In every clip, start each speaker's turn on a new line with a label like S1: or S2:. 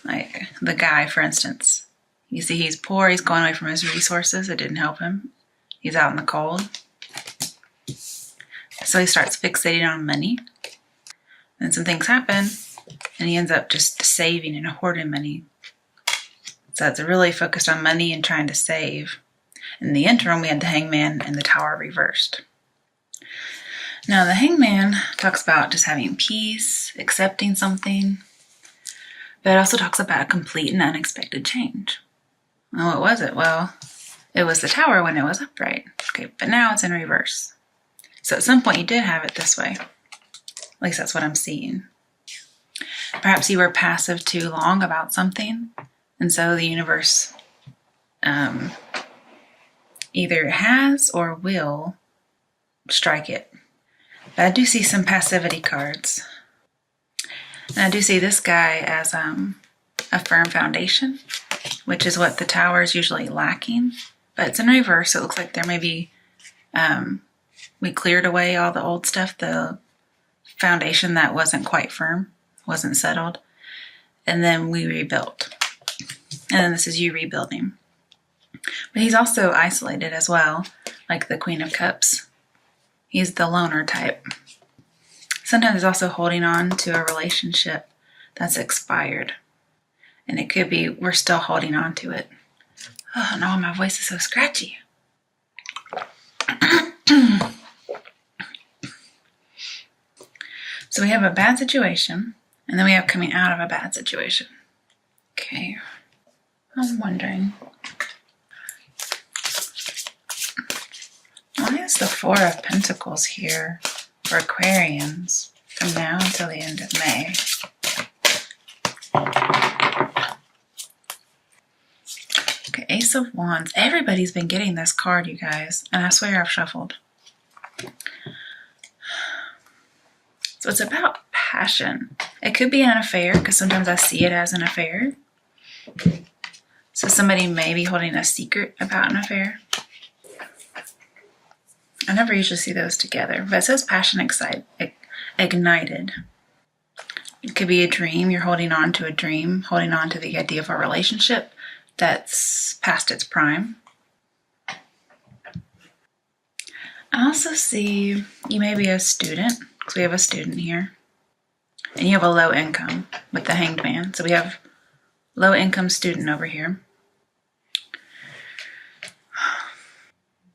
S1: Like the guy, for instance. You see he's poor, he's going away from his resources. It didn't help him. He's out in the cold. So he starts fixating on money. Then some things happen, and he ends up just saving and hoarding money. So it's really focused on money and trying to save. In the interim, we had the Hangman and the Tower reversed. Now, the Hangman talks about just having peace, accepting something, but it also talks about a complete and unexpected change. And what was it? Well, it was the Tower when it was upright. Okay, but now it's in reverse. So at some point you did have it this way. At least that's what I'm seeing. Perhaps you were passive too long about something, and so the universe either has or will strike it. But I do see some passivity cards. And I do see this guy as a firm foundation, which is what the Tower is usually lacking. But it's in reverse, so it looks like there may be, we cleared away all the old stuff, the foundation that wasn't quite firm, wasn't settled, and then we rebuilt. And then this is you rebuilding. But he's also isolated as well, like the Queen of Cups. He's the loner type. Sometimes he's also holding on to a relationship that's expired. And it could be we're still holding on to it. Oh no, my voice is so scratchy. So we have a bad situation, and then we have coming out of a bad situation. Okay, I'm wondering, why is the Four of Pentacles here for Aquarians from now until the end of May? Okay, Ace of Wands. Everybody's been getting this card, you guys, and I swear I've shuffled. So it's about passion. It could be an affair, because sometimes I see it as an affair. So somebody may be holding a secret about an affair. I never usually see those together, but it says passion ignited. It could be a dream. You're holding on to a dream, holding on to the idea of a relationship that's past its prime. I also see you may be a student, because we have a student here. And you have a low income with the Hanged Man. So we have low income student over here.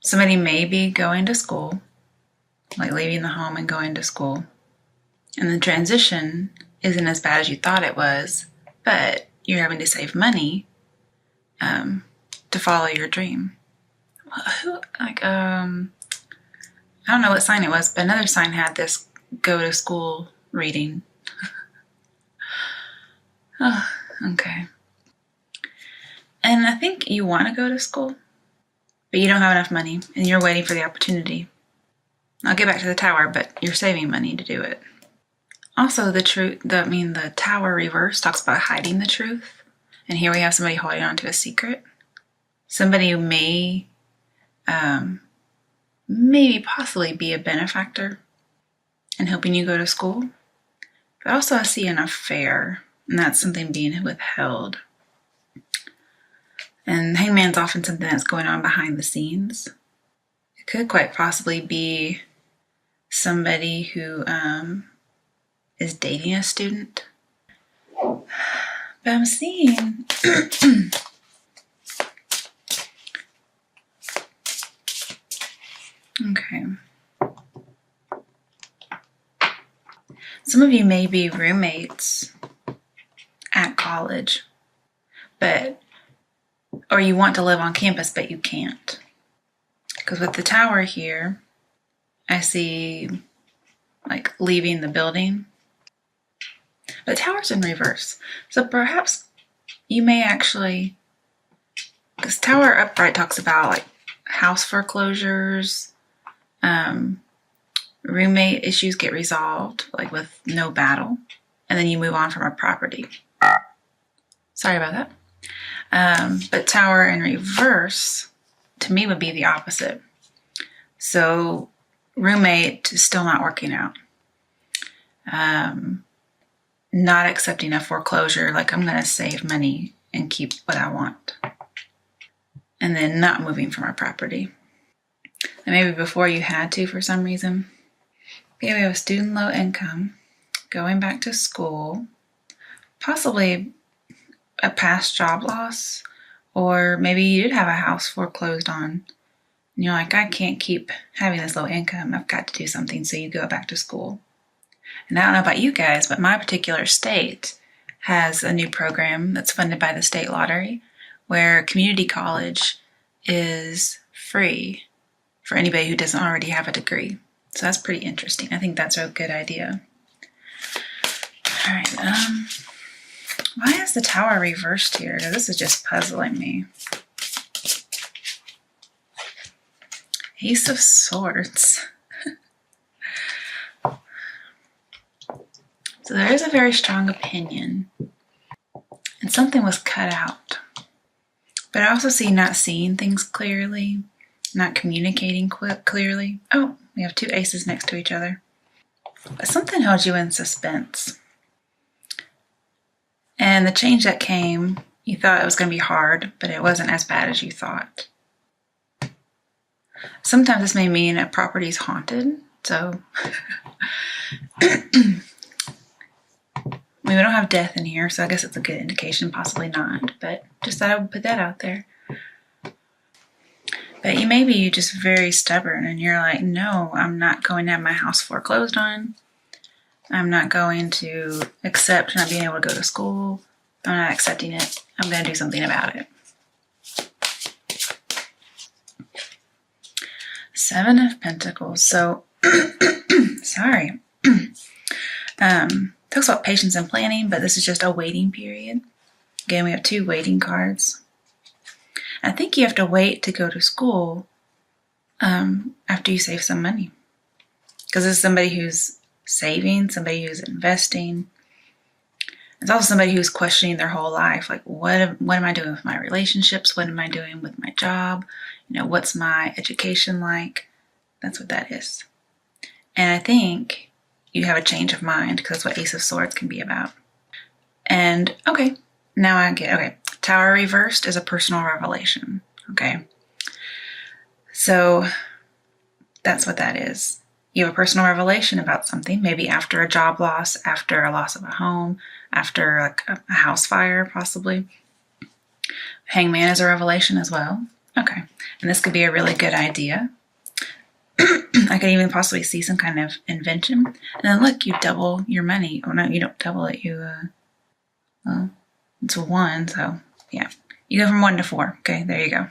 S1: Somebody may be going to school, like leaving the home and going to school. And the transition isn't as bad as you thought it was, but you're having to save money to follow your dream. I don't know what sign it was, but another sign had this go to school reading. Oh, okay. And I think you want to go to school, but you don't have enough money and you're waiting for the opportunity. I'll get back to the Tower, but you're saving money to do it. Also, the Tower reverse talks about hiding the truth. And here we have somebody holding on to a secret. Somebody who may, maybe possibly be a benefactor and helping you go to school. But also I see an affair, and that's something being withheld. And Hangman's often something that's going on behind the scenes. It could quite possibly be somebody who is dating a student. But I'm seeing okay. Some of you may be roommates at college, or you want to live on campus, but you can't. Because with the Tower here, I see like leaving the building. But the Tower's in reverse. So perhaps you may actually, because Tower upright talks about like house foreclosures, roommate issues get resolved, like with no battle, and then you move on from a property. Sorry about that. But Tower in reverse, to me, would be the opposite. So roommate is still not working out. not accepting a foreclosure, like I'm going to save money and keep what I want. And then not moving from our property. And maybe before you had to for some reason. Yeah, we have a student low income, going back to school, possibly a past job loss, or maybe you did have a house foreclosed on. And you're like, I can't keep having this low income. I've got to do something. So you go back to school. And I don't know about you guys, but my particular state has a new program that's funded by the state lottery where community college is free for anybody who doesn't already have a degree. So that's pretty interesting. I think that's a good idea. All right. Why is the tower reversed here? This is just puzzling me. Ace of Swords. So there is a very strong opinion, and something was cut out. But I also see not seeing things clearly, not communicating clearly. Oh, we have two aces next to each other. But something held you in suspense. And the change that came, you thought it was going to be hard, but it wasn't as bad as you thought. Sometimes this may mean a property is haunted, so we don't have death in here, so I guess it's a good indication, possibly not, but just thought I would put that out there. But you may be just very stubborn and you're like, no, I'm not going to have my house foreclosed on. I'm not going to accept not being able to go to school. I'm not accepting it. I'm going to do something about it. Seven of Pentacles. So, sorry. Talks about patience and planning, but this is just a waiting period. Again, we have two waiting cards. I think you have to wait to go to school after you save some money. Because this is somebody who's saving, somebody who's investing. It's also somebody who's questioning their whole life. Like, what am I doing with my relationships? What am I doing with my job? What's my education like? That's what that is. And I think you have a change of mind because that's what Ace of Swords can be about. And, okay, now I get, okay, Tower reversed is a personal revelation, okay? So that's what that is. You have a personal revelation about something, maybe after a job loss, after a loss of a home, after like a house fire, possibly. Hangman is a revelation as well. Okay, and this could be a really good idea. I could even possibly see some kind of invention. And then look, you double your money. Oh no, you don't double it. Well, it's a 1, so yeah. You go from 1 to 4. Okay, there you go.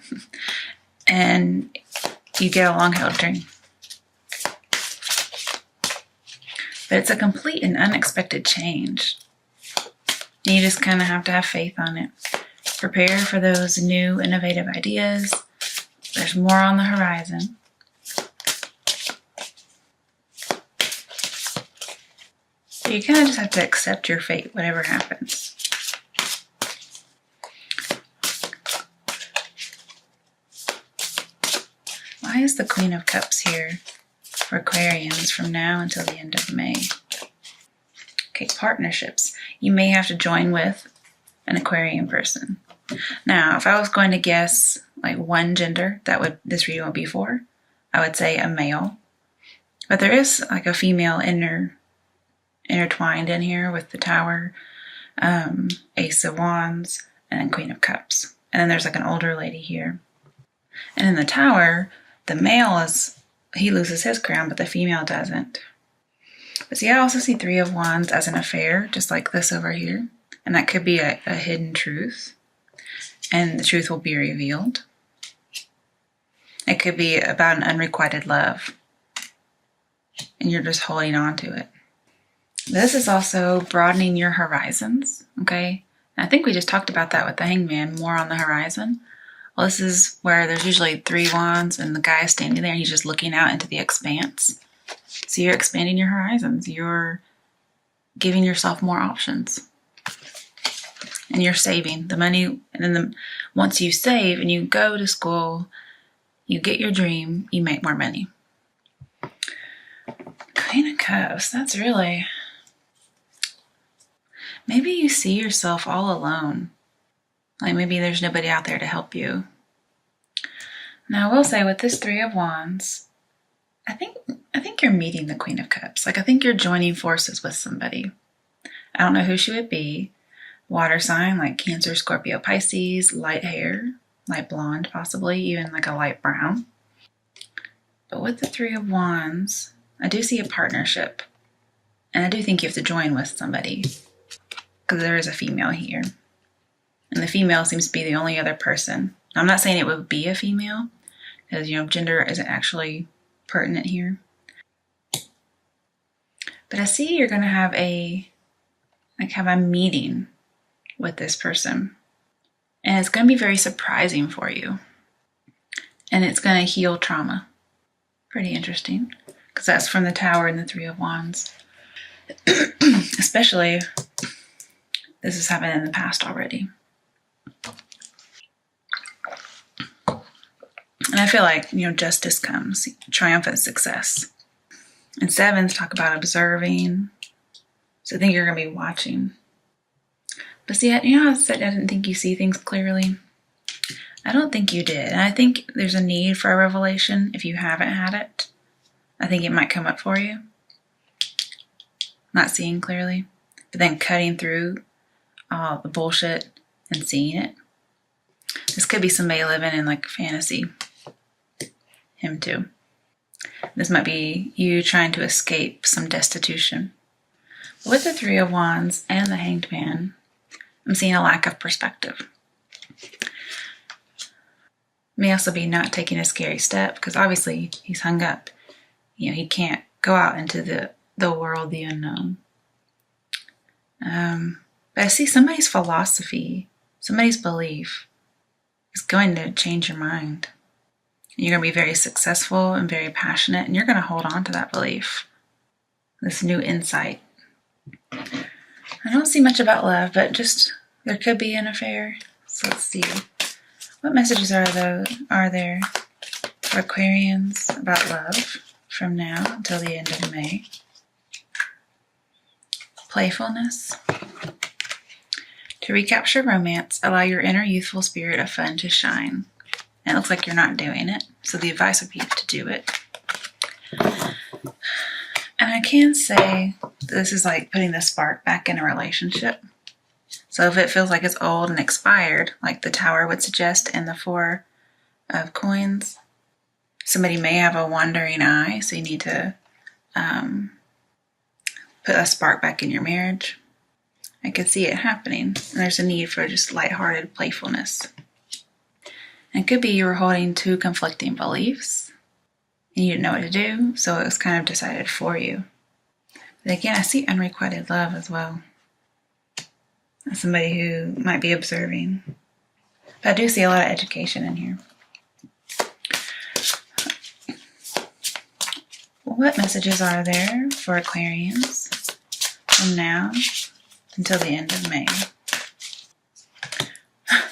S1: And you get a long-held dream. But it's a complete and unexpected change. And you just kind of have to have faith on it. Prepare for those new, innovative ideas. There's more on the horizon. So you kind of just have to accept your fate, whatever happens. Why is the Queen of Cups here for Aquarians from now until the end of May? Okay, partnerships. You may have to join with an Aquarian person. Now, if I was going to guess like one gender that this reading would be for, I would say a male. But there is like a female intertwined in here with the Tower, Ace of Wands, and then Queen of Cups. And then there's like an older lady here. And in the Tower, the male he loses his crown, but the female doesn't. But see, I also see 3 of Wands as an affair, just like this over here. And that could be a hidden truth. And the truth will be revealed. It could be about an unrequited love. And you're just holding on to it. This is also broadening your horizons, okay? And I think we just talked about that with the Hangman, more on the horizon. Well, this is where there's usually 3 wands and the guy is standing there and he's just looking out into the expanse. So you're expanding your horizons. You're giving yourself more options. And you're saving the money. And then once you save and you go to school, you get your dream, you make more money. Queen of Cups, that's really... maybe you see yourself all alone. Like maybe there's nobody out there to help you. Now I will say with this Three of Wands, I think you're meeting the Queen of Cups. Like I think you're joining forces with somebody. I don't know who she would be. Water sign like Cancer, Scorpio, Pisces, light hair, light blonde possibly, even like a light brown. But with the Three of Wands, I do see a partnership. And I do think you have to join with somebody. Because there is a female here. And the female seems to be the only other person. I'm not saying it would be a female, because, gender isn't actually pertinent here. But I see you're going to have a meeting with this person. And it's going to be very surprising for you. And it's going to heal trauma. Pretty interesting. Because that's from the Tower and the Three of Wands. Especially, this has happened in the past already. And I feel like, justice comes, triumphant success. And sevens talk about observing. So I think you're going to be watching. But see, how I said I didn't think you see things clearly? I don't think you did. And I think there's a need for a revelation if you haven't had it. I think it might come up for you. Not seeing clearly. But then cutting through all the bullshit and seeing it. This could be somebody living in like fantasy. Him too. This might be you trying to escape some destitution. With the Three of Wands and the Hanged Man, I'm seeing a lack of perspective. May also be not taking a scary step because obviously he's hung up. He can't go out into the world, the unknown. But I see somebody's philosophy, somebody's belief is going to change your mind. You're going to be very successful and very passionate, and you're going to hold on to that belief. This new insight. I don't see much about love, but just there could be an affair. So let's see. What messages are there for Aquarians about love from now until the end of May? Playfulness. To recapture romance, allow your inner youthful spirit of fun to shine. And it looks like you're not doing it, so the advice would be to do it. And I can say this is like putting the spark back in a relationship. So if it feels like it's old and expired, like the Tower would suggest in the Four of Coins, somebody may have a wandering eye, so you need to put a spark back in your marriage. I could see it happening. And there's a need for just lighthearted playfulness. And it could be you were holding two conflicting beliefs and you didn't know what to do, so it was kind of decided for you. But again, I see unrequited love as well. As somebody who might be observing. But I do see a lot of education in here. What messages are there for Aquarians from now until the end of May?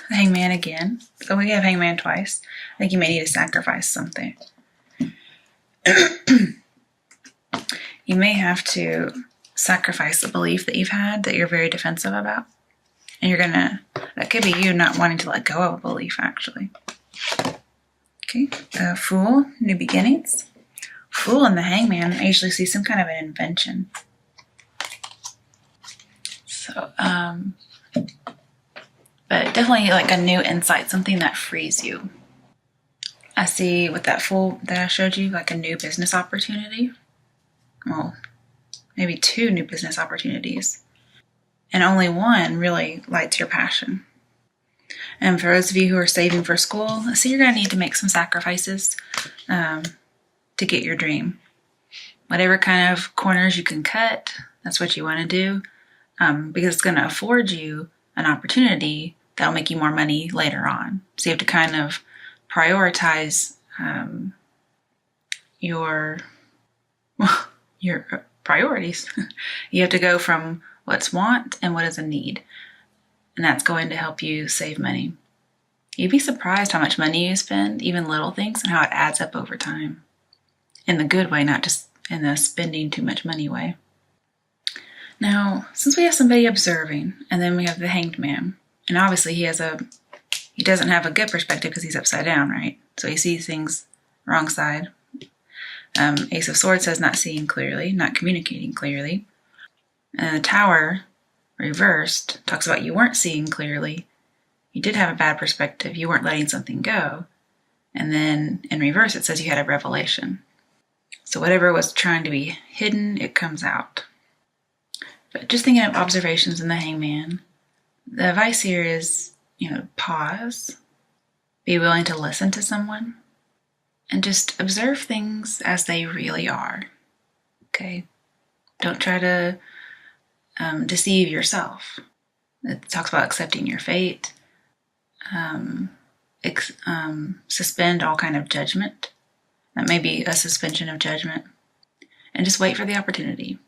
S1: Hangman again. So we have Hangman twice. I think you may need to sacrifice something. You may have to sacrifice a belief that you've had that you're very defensive about. And that could be you not wanting to let go of a belief, actually. Okay, Fool, new beginnings. Fool and the Hangman, I usually see some kind of an invention. So, but definitely like a new insight, something that frees you. I see with that Fool that I showed you, like a new business opportunity. Well, maybe two new business opportunities. And only one really lights your passion. And for those of you who are saving for school, I see you're going to need to make some sacrifices to get your dream. Whatever kind of corners you can cut, that's what you want to do. Because it's going to afford you an opportunity that'll make you more money later on. So you have to kind of prioritize your priorities. You have to go from what's want and what is a need. And that's going to help you save money. You'd be surprised how much money you spend, even little things, and how it adds up over time. In the good way, not just in the spending too much money way. Now, since we have somebody observing, and then we have the Hanged Man, and obviously he doesn't have a good perspective because he's upside down, right? So he sees things wrong side. Ace of Swords says not seeing clearly, not communicating clearly. And the Tower, reversed, talks about you weren't seeing clearly. You did have a bad perspective. You weren't letting something go. And then in reverse, it says you had a revelation. So whatever was trying to be hidden, it comes out. But just thinking of observations in the Hangman, the advice here is, pause, be willing to listen to someone, and just observe things as they really are. Okay? Don't try to deceive yourself. It talks about accepting your fate, suspend all kind of judgment. That may be a suspension of judgment. And just wait for the opportunity.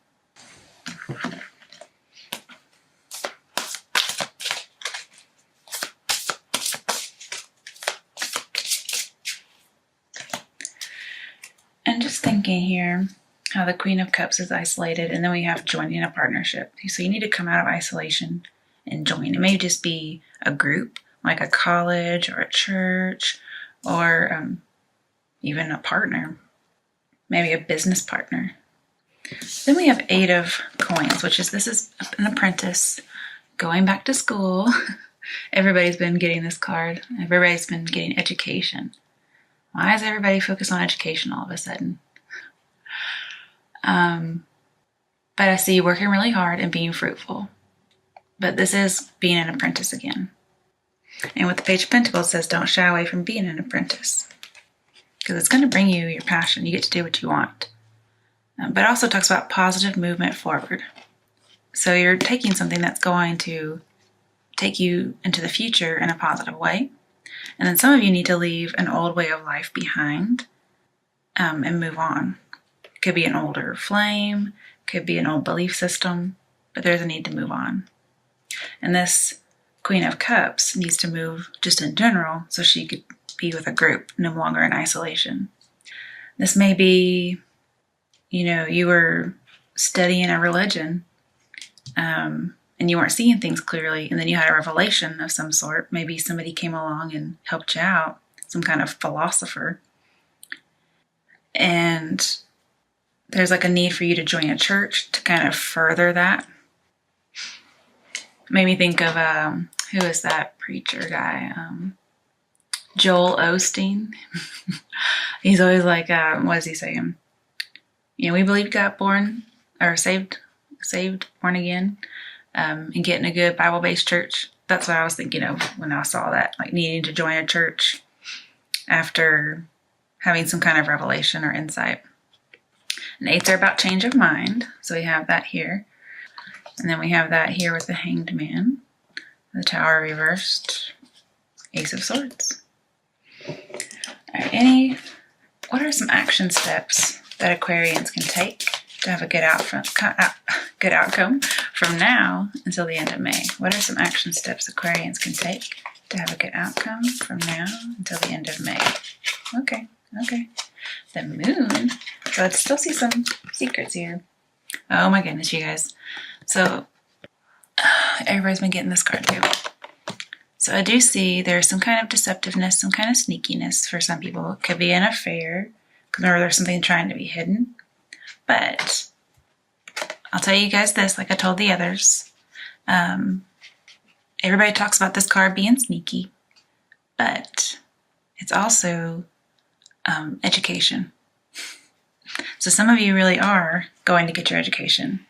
S1: And just thinking here how the Queen of Cups is isolated, and then we have joining a partnership. So you need to come out of isolation and join. It may just be a group, like a college or a church, or even a partner, maybe a business partner. Then we have 8 of Coins, this is an apprentice going back to school. Everybody's been getting this card. Everybody's been getting education. Why is everybody focused on education all of a sudden? But I see you working really hard and being fruitful. But this is being an apprentice again. And with the Page of Pentacles, it says don't shy away from being an apprentice. Because it's going to bring you your passion. You get to do what you want. But it also talks about positive movement forward. So you're taking something that's going to take you into the future in a positive way. And then some of you need to leave an old way of life behind and move on. It could be an older flame, could be an old belief system, but there's a need to move on. And this Queen of Cups needs to move just in general so she could be with a group, no longer in isolation. This may be, you were studying a religion and you weren't seeing things clearly, and then you had a revelation of some sort. Maybe somebody came along and helped you out, some kind of philosopher. And there's like a need for you to join a church to kind of further that. Made me think of, who is that preacher guy? Joel Osteen. He's always like, what is he saying? We believe you got born, or saved, born again, and get in a good Bible-based church. That's what I was thinking of when I saw that, like needing to join a church after having some kind of revelation or insight. And 8s are about change of mind, so we have that here. And then we have that here with the Hanged Man, the Tower reversed, Ace of Swords. All right, what are some action steps that Aquarians can take to have a good outcome from now until the end of May? What are some action steps Aquarians can take to have a good outcome from now until the end of May? Okay. The Moon. So let's still see some secrets here. Oh my goodness, you guys. So everybody's been getting this card too. So I do see there's some kind of deceptiveness, some kind of sneakiness for some people. It could be an affair, because remember there's something trying to be hidden. But I'll tell you guys this, like I told the others. Everybody talks about this card being sneaky, but it's also education. So some of you really are going to get your education.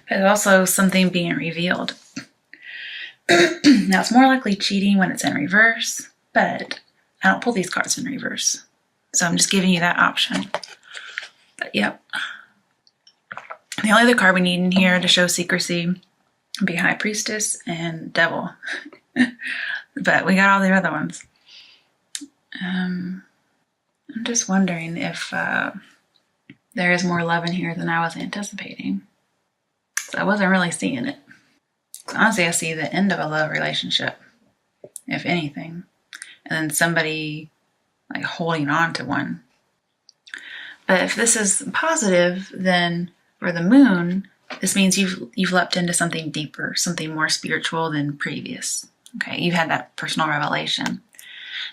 S1: But also something being revealed. Now it's more likely cheating when it's in reverse, but I don't pull these cards in reverse. So I'm just giving you that option. But yep. The only other card we need in here to show secrecy would be High Priestess and Devil. But we got all the other ones. I'm just wondering if there is more love in here than I was anticipating. So I wasn't really seeing it. Honestly, I see the end of a love relationship, if anything. And then somebody like holding on to one. But if this is positive, then for the Moon, This means you've leapt into something deeper, something more spiritual than previous. Okay, you've had that personal revelation.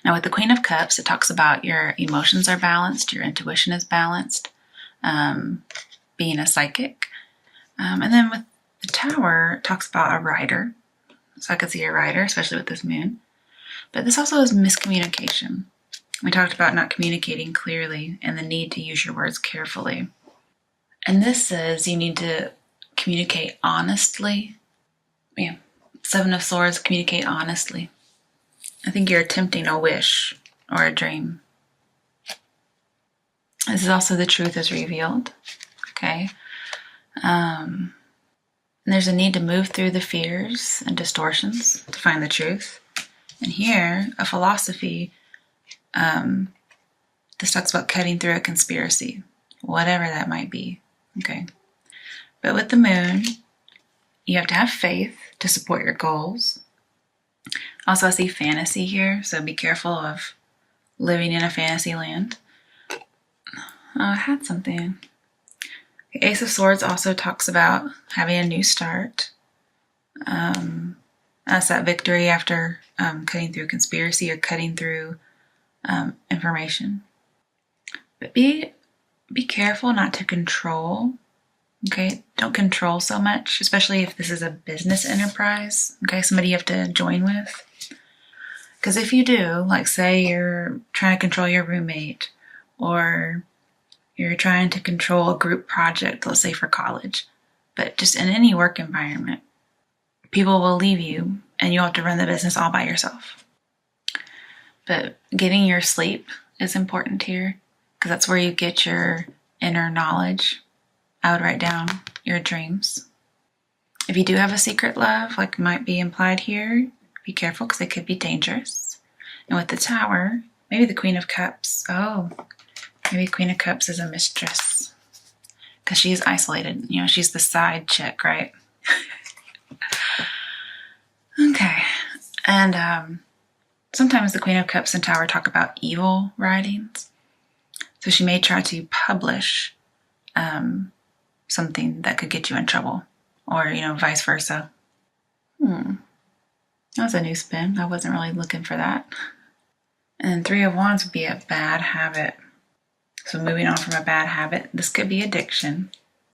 S1: Now with the Queen of Cups, it talks about your emotions are balanced, your intuition is balanced, being a psychic. And then with the Tower, it talks about a writer. So I could see a writer, especially with this moon. But this also is miscommunication. We talked about not communicating clearly and the need to use your words carefully. And this says you need to communicate honestly. Yeah, Seven of Swords, communicate honestly. I think you're attempting a wish or a dream. This is also the truth is revealed. Okay. And there's a need to move through the fears and distortions to find the truth. And here, a philosophy, this talks about cutting through a conspiracy, whatever that might be. Okay. But with the moon, you have to have faith to support your goals. Also, I see fantasy here, so be careful of living in a fantasy land. Oh, I had something. The Ace of Swords also talks about having a new start. That's that victory after cutting through conspiracy or cutting through information. But be careful not to control. Okay, don't control so much, especially if this is a business enterprise. Okay, somebody you have to join with. Because if you do, like say you're trying to control your roommate, or you're trying to control a group project, let's say for college, but just in any work environment, people will leave you and you'll have to run the business all by yourself. But getting your sleep is important here, because that's where you get your inner knowledge. I would write down your dreams. If you do have a secret love, like might be implied here, be careful because it could be dangerous. And with the Tower, maybe the Queen of Cups. Oh, maybe Queen of Cups is a mistress because she is isolated. You know, she's the side chick, right? Okay. And sometimes the Queen of Cups and Tower talk about evil writings. So she may try to publish something that could get you in trouble, or, you know, vice versa. That was a new spin. I wasn't really looking for that. And then Three of Wands would be a bad habit. So moving on from a bad habit, this could be addiction.